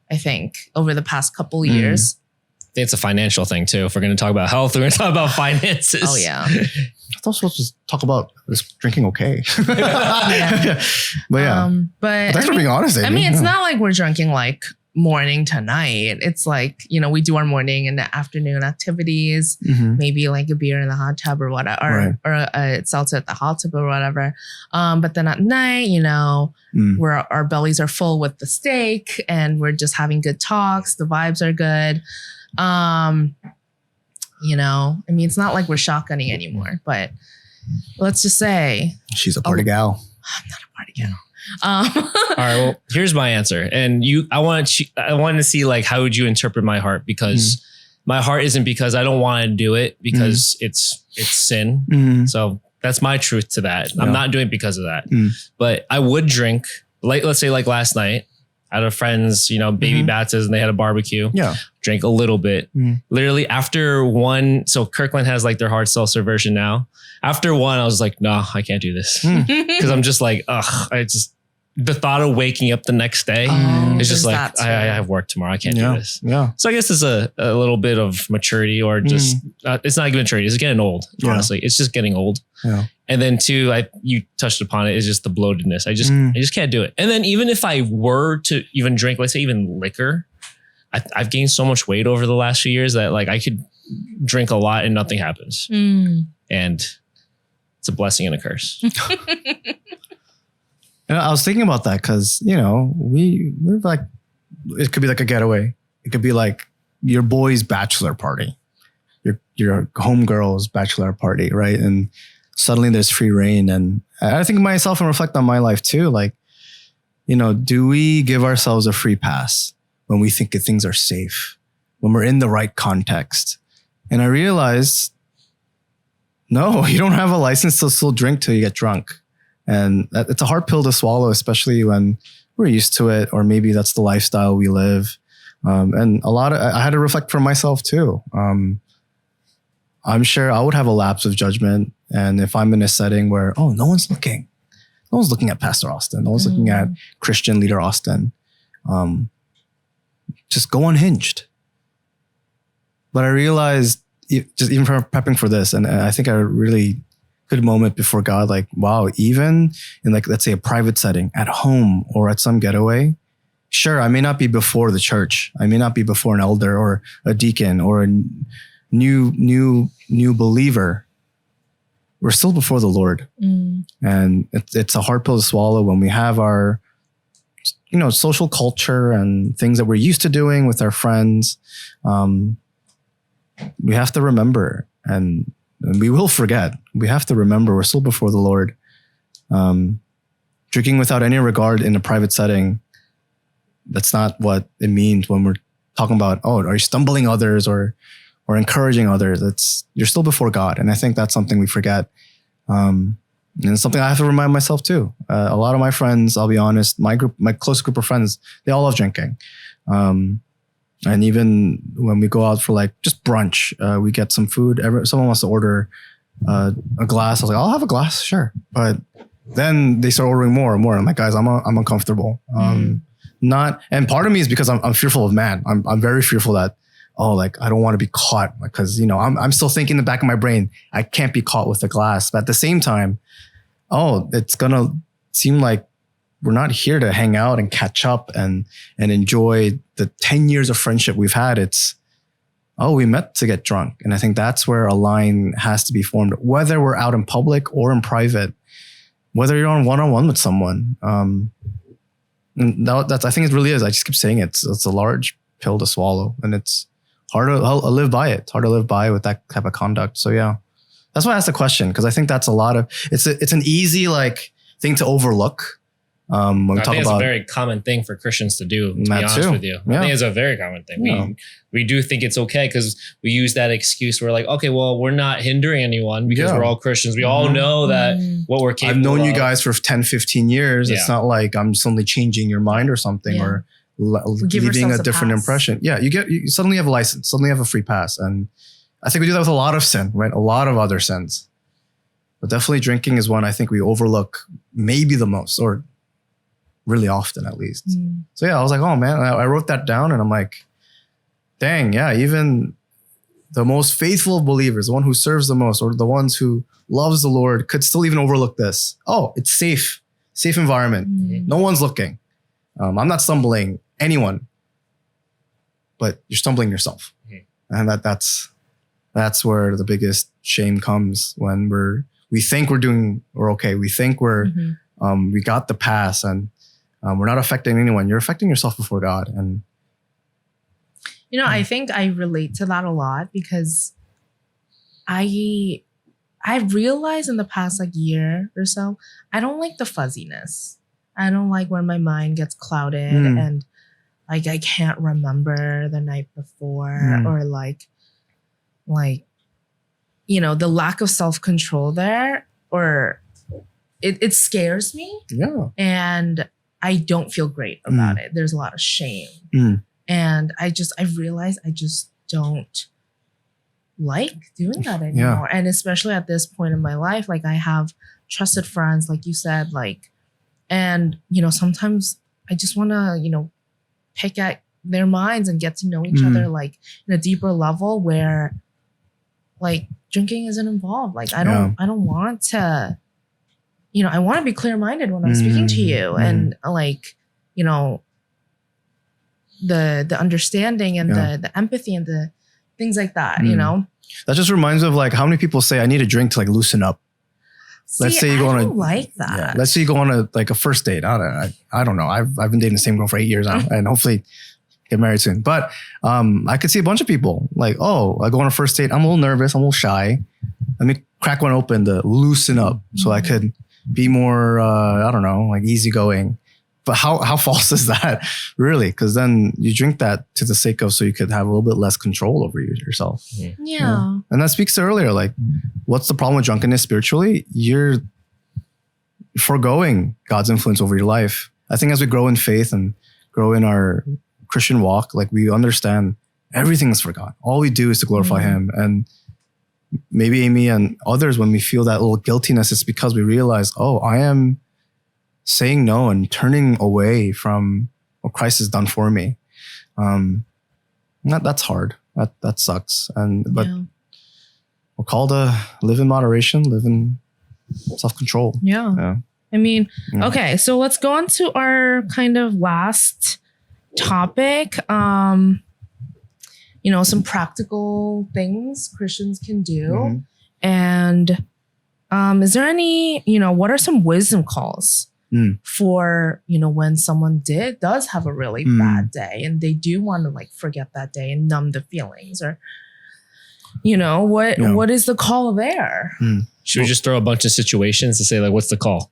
I think over the past couple years. I think it's a financial thing too. If we're going to talk about health, we're going to talk about finances. Oh yeah. I thought supposed to talk about this drinking okay. But yeah. But thanks for being honest. I mean, it's not like we're drinking like morning to night. It's like, we do our morning and the afternoon activities, maybe like a beer in the hot tub or whatever, or a seltzer at the hot tub or whatever. But then at night, where our bellies are full with the steak and we're just having good talks. The vibes are good. It's not like we're shotgunning anymore, but let's just say she's a party gal. I'm not a party gal. All right. Well, here's my answer. And I wanted to see like, how would you interpret my heart? Because my heart isn't because I don't want to do it because it's sin. So that's my truth to that. I'm not doing it because of that, but I would drink, like, let's say like last night at a friend's, baby baptism, they had a barbecue. Yeah. Drank a little bit. Literally after one. So Kirkland has like their hard seltzer version now. After one, I was like, no, I can't do this. Cause I'm just like, the thought of waking up the next day is just like, I have work tomorrow. I can't do this. Yeah. So I guess it's a little bit of maturity or just, it's not even maturity. It's getting old. Honestly, it's just getting old. Yeah. And then two, you touched upon it, is just the bloatedness. I just can't do it. And then even if I were to even drink, let's say even liquor, I've gained so much weight over the last few years that like I could drink a lot and nothing happens. And it's a blessing and a curse. I was thinking about that because, we're like, it could be like a getaway. It could be like your boy's bachelor party, your homegirl's bachelor party, right? And suddenly there's free reign. And I think myself and reflect on my life too. Like, do we give ourselves a free pass when we think that things are safe, when we're in the right context? And I realized, no, you don't have a license to still drink till you get drunk. And it's a hard pill to swallow, especially when we're used to it, or maybe that's the lifestyle we live. And I had to reflect for myself too. I'm sure I would have a lapse of judgment. And if I'm in a setting where, no one's looking at Pastor Austin, no one's looking at Christian leader Austin, just go unhinged. But I realized, just even from prepping for this, and I think I really good moment before God, like, wow, even in like, let's say a private setting at home or at some getaway, sure, I may not be before the church. I may not be before an elder or a deacon or a new believer. We're still before the Lord. And it's a hard pill to swallow when we have our, social culture and things that we're used to doing with our friends. We have to remember, and we will forget. We have to remember we're still before the Lord. Drinking without any regard in a private setting, that's not what it means when we're talking about, are you stumbling others or encouraging others? You're still before God. And I think that's something we forget. And it's something I have to remind myself too. A lot of my friends, I'll be honest, my close group of friends, they all love drinking. And even when we go out for like just brunch, we get some food. Someone wants to order a glass. I was like, I'll have a glass, sure. But then they start ordering more and more. I'm like, guys, I'm uncomfortable. And part of me is because I'm fearful of man. I'm very fearful that, I don't want to be caught because, I'm still thinking in the back of my brain, I can't be caught with a glass. But at the same time, it's going to seem like we're not here to hang out and catch up and enjoy the 10 years of friendship we've had. It's, we met to get drunk. And I think that's where a line has to be formed, whether we're out in public or in private, whether you're on one-on-one with someone. And that's, I think it really is. I just keep saying it's a large pill to swallow, and it's hard to live by it. It's hard to live by with that type of conduct. So yeah, that's why I asked the question. Cause I think that's it's an easy thing to overlook. When we I think it's a very common thing for Christians to do, to be honest with you. I think it's a very common thing. Yeah. We do think it's okay because we use that excuse. We're like, okay, well, we're not hindering anyone because we're all Christians. We all know that what we're capable of. I've known you guys for 10, 15 years. Yeah. It's not like I'm suddenly changing your mind or something or leaving a different impression. Yeah, you suddenly have a license, suddenly have a free pass. And I think we do that with a lot of sin, right? A lot of other sins. But definitely drinking is one I think we overlook maybe the most, or really often at least. So yeah, I was like, oh man, I wrote that down and I'm like, dang, yeah, even the most faithful of believers, the one who serves the most, or the ones who loves the Lord could still even overlook this. It's safe environment. No one's looking. I'm not stumbling anyone. but you're stumbling yourself. And that's where the biggest shame comes, when we think we're okay. We think we got the pass, and we're not affecting anyone. You're affecting yourself before God. And I think I relate to that a lot, because I realized in the past year or so, I don't like the fuzziness. I don't like when my mind gets clouded and I can't remember the night before, or the lack of self-control there, or it scares me. Yeah. And I don't feel great about it. There's a lot of shame. And I realized I just don't like doing that anymore. And especially at this point in my life, I have trusted friends, like you said, and sometimes I just want to, pick at their minds and get to know each other, in a deeper level where, drinking isn't involved. I don't want to, I want to be clear-minded when I'm speaking to you, and the understanding and the empathy and the things like that, That just reminds me of how many people say, I need a drink to letsen up. Let's say you go I don't like that. Yeah, let's say you go on a first date. I don't know. I've been dating the same girl for 8 years now, and hopefully get married soon. But I could see a bunch of people I go on a first date. I'm a little nervous. I'm a little shy. Let me crack one open to loosen up so I could be more, easygoing. But how false is that, really? Because then you drink that to the sake of so you could have a little bit less control over yourself. Yeah. And that speaks to earlier, what's the problem with drunkenness spiritually? You're foregoing God's influence over your life. I think as we grow in faith and grow in our Christian walk, we understand everything is for God. All we do is to glorify Him. And maybe Amy and others, when we feel that little guiltiness, it's because we realize, I am saying no and turning away from what Christ has done for me. That's hard. That sucks. But we're called to live in moderation, live in self-control. Yeah. I mean, okay, so let's go on to our kind of last topic. Some practical things Christians can do. And is there any, what are some wisdom calls for, when someone does have a really bad day and they do want to forget that day and numb the feelings, or, what is the call there? Should we just throw a bunch of situations to say what's the call?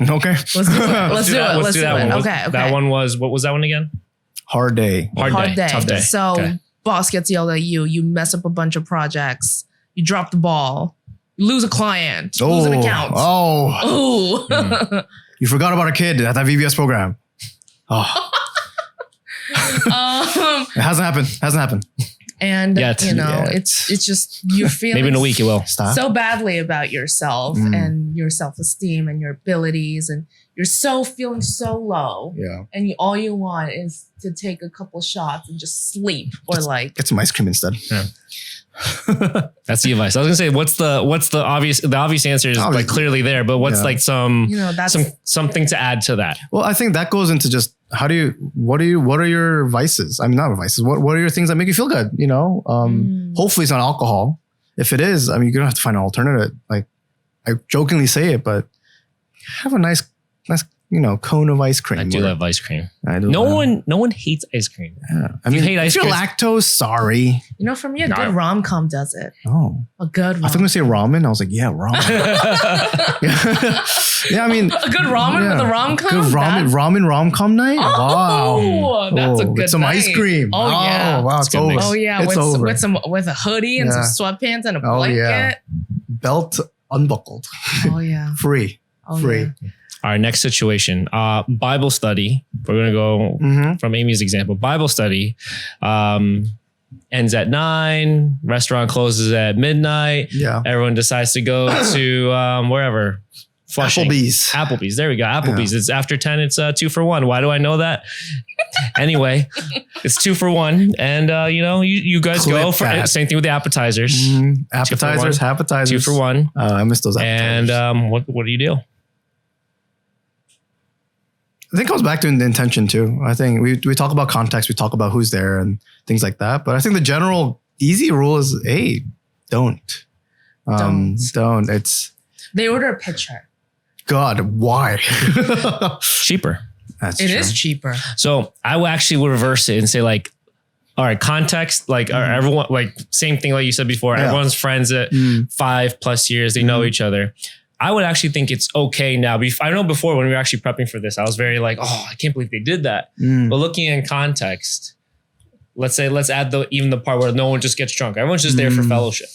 Okay. Let's do it. Let's do it. Okay. That one was, what was that one again? Hard day. Hard day. Tough day. So boss gets yelled at you. You mess up a bunch of projects. You drop the ball. You lose a client. Lose an account. You forgot about a kid at that VBS program. It hasn't happened. And it's just you're feeling maybe in a week it will so badly about yourself and your self-esteem and your abilities, and you're feeling so low. Yeah. And all you want is to take a couple shots and just sleep, or get some ice cream instead. Yeah. That's the advice. I was gonna say, what's the obvious? The obvious answer is clearly there, but what's something to add to that? Well, I think that goes into just what are your vices? I mean, not vices. What are your things that make you feel good? Hopefully it's not alcohol. If it is, you're gonna have to find an alternative. I jokingly say it, but have a nice cone of ice cream. I do love ice cream. No one hates ice cream. Yeah. I mean, if you're lactose, sorry. For me, a good rom-com does it. Oh. A good rom-com. I was going to say ramen. I was like, yeah, ramen. Yeah, I mean. A good ramen with a rom-com? Good ramen rom-com night? Oh, wow. That's a good with some night. Ice cream. Oh, yeah. Wow, it's over. Oh, yeah. It's over. With a hoodie and some sweatpants and a blanket. Yeah. Belt unbuckled. Oh, yeah. Free. Yeah. All right, next situation. Bible study. We're going to go from Amy's example. Bible study ends at 9. Restaurant closes at midnight. Yeah. Everyone decides to go to wherever. Flushing. Applebee's. There we go. Applebee's. Yeah. It's after 10. It's 2 for 1. Why do I know that? Anyway, it's 2 for 1. And, you guys go for it. Same thing with the appetizers. Appetizers. 2 for 1. I missed those appetizers. And what do you do? I think it goes back to the intention too. I think we talk about context, we talk about who's there and things like that. But I think the general easy rule is, hey, don't. Don't. It's they order a pitcher. God, why? Cheaper. That's It true. is cheaper. So I will actually reverse it and say like, all right, context, like everyone, like same thing like you said before, everyone's friends at 5+ years, they know each other. I would actually think it's okay now. I know before when we were actually prepping for this, I was very like, oh, I can't believe they did that. But looking in context, let's add even the part where no one just gets drunk. Everyone's just there for fellowship.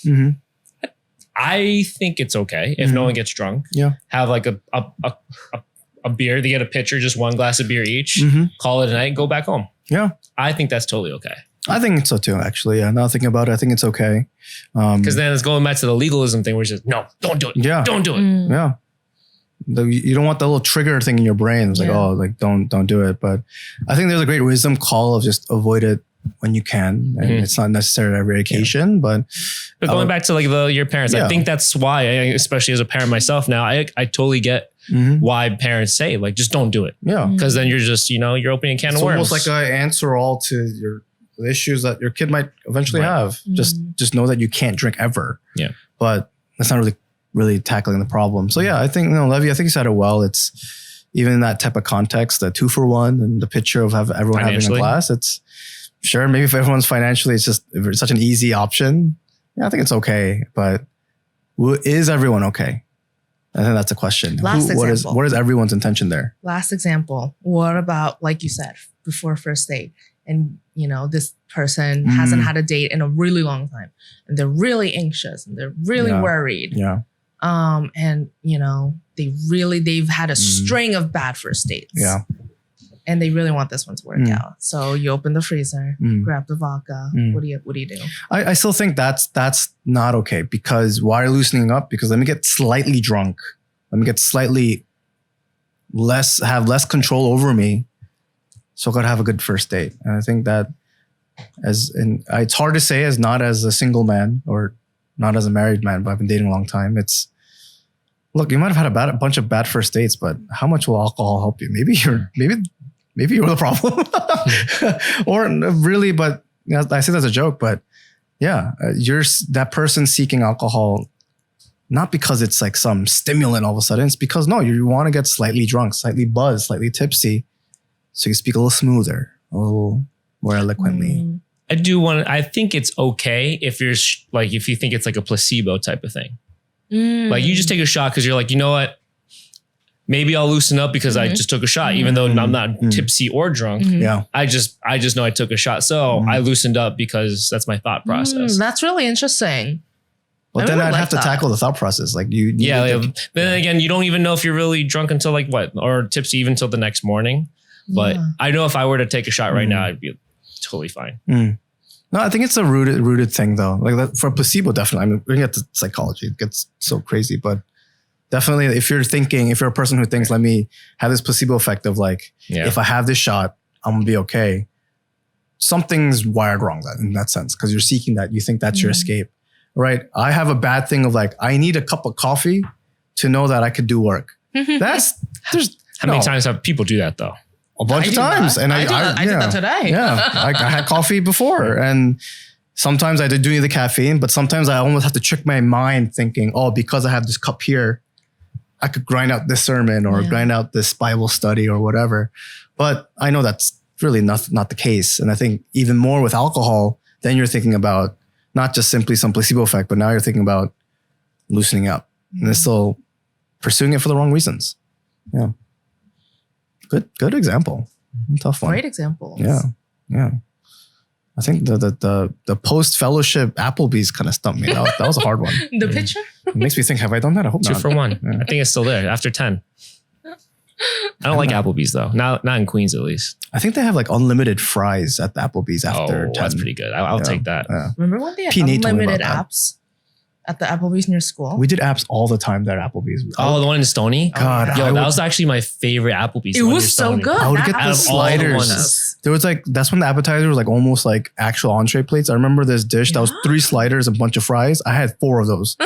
I think it's okay if no one gets drunk. Yeah. Have like a beer, they get a pitcher, just one glass of beer each, call it a night, go back home. Yeah. I think that's totally okay. I think so too, actually. Yeah. Now thinking about it, I think it's okay. Because then it's going back to the legalism thing where it's just, no, don't do it. Yeah. Don't do it. Yeah. You don't want the little trigger thing in your brain. It's like, oh, like don't do it. But I think there's a great wisdom call of just avoid it when you can. And it's not necessary every occasion, but going back to like your parents, I think that's why, especially as a parent myself now, I totally get why parents say like, just don't do it. Yeah. Because then you're just, you're opening a can of worms. It's almost like an answer all to your issues that your kid might eventually have. Just know that you can't drink ever. Yeah. But that's not really tackling the problem. So yeah, I think, Levy, I think you said it well. It's even in that type of context, the 2-for-1 and the picture of everyone having a glass. It's sure, maybe if everyone's financially, it's such an easy option. Yeah, I think it's okay. But is everyone okay? I think that's a question. What is everyone's intention there? Last example. What about, like you said, before first date? And, this person hasn't had a date in a really long time. And they're really anxious and they're really worried. Yeah. And, they've had a string of bad first dates. Yeah. And they really want this one to work out. So you open the freezer, grab the vodka. What do you do? I still think that's not okay, because why are you loosening up? Because let me get slightly drunk. Let me get slightly have less control over me, so I could have a good first date. And I think that it's hard to say as not as a single man or not as a married man, but I've been dating a long time. Look, you might have had a bunch of bad first dates, but how much will alcohol help you? Maybe you're the problem, or really. But I say that's a joke. But yeah, you're that person seeking alcohol, not because it's like some stimulant all of a sudden. It's because you want to get slightly drunk, slightly buzzed, slightly tipsy, so you speak a little smoother, a little more eloquently. I think it's okay if you're if you think it's like a placebo type of thing. Like you just take a shot because you're like, you know what? Maybe I'll loosen up because I just took a shot, even though I'm not tipsy or drunk. Yeah. I just know I took a shot. So I loosened up because that's my thought process. That's really interesting. But then I'd have to tackle the thought process. Like you. But then again, you don't even know if you're really drunk until or tipsy even until the next morning. But I know if I were to take a shot right now, I'd be totally fine. No, I think it's a rooted thing though. Like that, for placebo, definitely. I mean, we get to psychology. It gets so crazy, but definitely if you're a person who thinks, let me have this placebo effect of if I have this shot, I'm gonna be okay. Something's wired wrong in that sense, because you're seeking that. You think that's your escape, right? I have a bad thing of I need a cup of coffee to know that I could do work. How many times have people do that though? A bunch of times. And I did that today. Yeah. I had coffee before, and sometimes I do need the caffeine, but sometimes I almost have to trick my mind thinking, because I have this cup here, I could grind out this sermon or grind out this Bible study or whatever. But I know that's really not the case. And I think even more with alcohol, then you're thinking about not just simply some placebo effect, but now you're thinking about loosening up and it's still pursuing it for the wrong reasons. Yeah. Good example. Tough one. Great example. Yeah. I think the post fellowship Applebee's kind of stumped me. That was a hard one. The picture? It makes me think, have I done that? I hope 2 not. for 1. Yeah. I think it's still there after 10. I don't like Applebee's though. Not in Queens at least. I think they have unlimited fries at the Applebee's after 10. That's pretty good. I'll take that. Yeah. Remember when they had unlimited apps at the Applebee's near school? We did apps all the time there at Applebee's. The one in Stony? God. Yo, that was actually my favorite Applebee's. It was so good. I would get the sliders. There was that's when the appetizer was almost like actual entree plates. I remember this dish that was 3 sliders and a bunch of fries. I had 4 of those.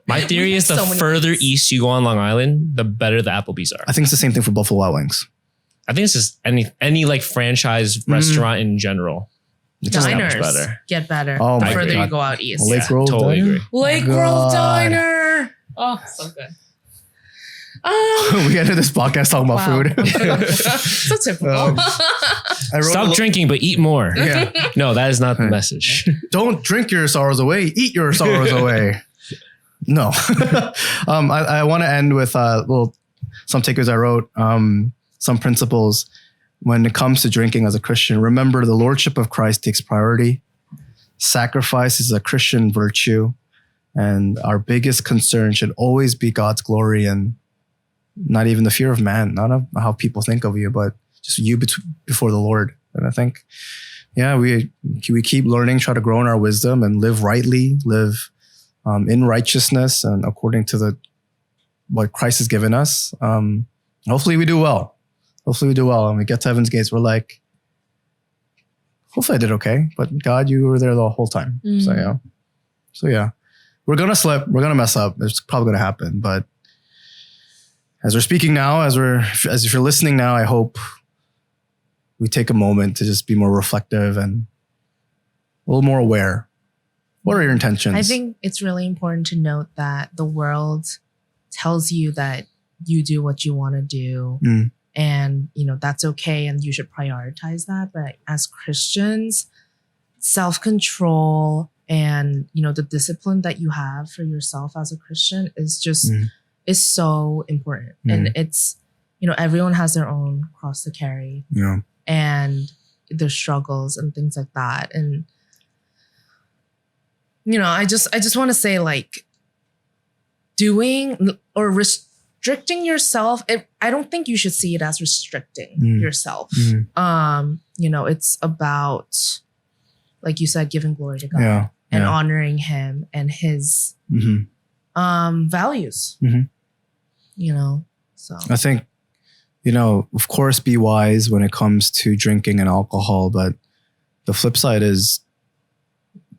My theory is the further east you go on Long Island, the better the Applebee's are. I think it's the same thing for Buffalo Wild Wings. I think it's just any like franchise restaurant in general. It's just that much Diners better. get better Oh the my further God. you go out east. Lake Grove totally Diner? agree. Lake God. Grove Diner. Oh, so good. We ended this podcast talking about food. So typical. I wrote Stop drinking, but eat more. Yeah. No, that is not the message. Don't drink your sorrows away. Eat your sorrows away. No. I want to end with some takeaways I wrote. Some principles when it comes to drinking as a Christian. Remember, the Lordship of Christ takes priority. Sacrifice is a Christian virtue. And our biggest concern should always be God's glory and not even the fear of man, not of how people think of you, but just you before the Lord. And I think, we keep learning, try to grow in our wisdom and live rightly, live in righteousness and according to what Christ has given us. Hopefully we do well. And we get to heaven's gates. We're like, hopefully I did okay. But God, you were there the whole time. So yeah. We're going to slip. We're going to mess up. It's probably going to happen. But as we're speaking now, as if you're listening now, I hope we take a moment to just be more reflective and a little more aware. What are your intentions? I think it's really important to note that the world tells you that you do what you want to do. And, that's okay. And you should prioritize that. But as Christians, self-control and, the discipline that you have for yourself as a Christian is just, is so important. And it's, everyone has their own cross to carry and their struggles and things like that. And, I just want to say like doing or restricting yourself. I don't think you should see it as restricting yourself. It's about, like you said, giving glory to God and honoring him and his values, so I think, of course, be wise when it comes to drinking and alcohol. But the flip side is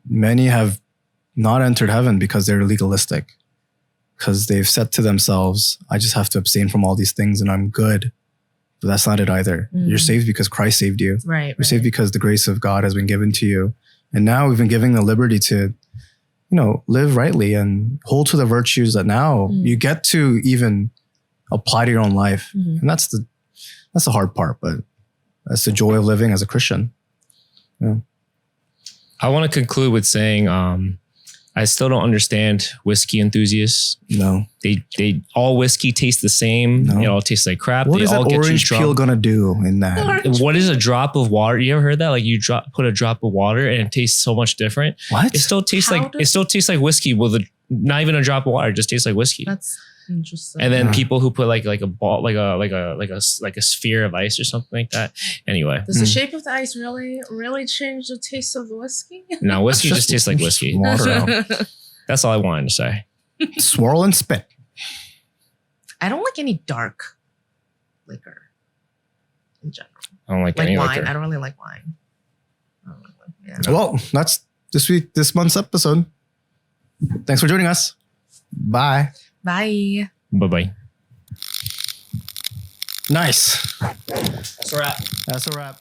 many have not entered heaven because they're legalistic, because they've said to themselves, I just have to abstain from all these things and I'm good. But that's not it either. You're saved because Christ saved you. Right. You're saved because the grace of God has been given to you. And now we've been given the liberty to, live rightly and hold to the virtues that now you get to even apply to your own life. And that's the hard part, but that's the joy of living as a Christian. Yeah. I want to conclude with saying, I still don't understand whiskey enthusiasts. No. They all whiskey tastes the same. No. It all tastes like crap. What they is all that get orange you peel drunk. gonna do in that? What is a drop of water? You ever heard that? Like you put a drop of water and it tastes so much different. What? It still tastes like whiskey with not even a drop of water. It just tastes like whiskey. That's interesting. And then people who put like a ball, like a sphere of ice or something like that. Anyway, does the shape of the ice really change the taste of the whiskey? No, whiskey just tastes like whiskey. Water. That's all I wanted to say. Swirl and spit. I don't like any dark liquor in general. I don't like Like any wine. liquor. I don't really like wine. Yeah. Well, that's this month's episode. Thanks for joining us. Bye. Bye. Bye-bye. Nice. That's a wrap. That's a wrap.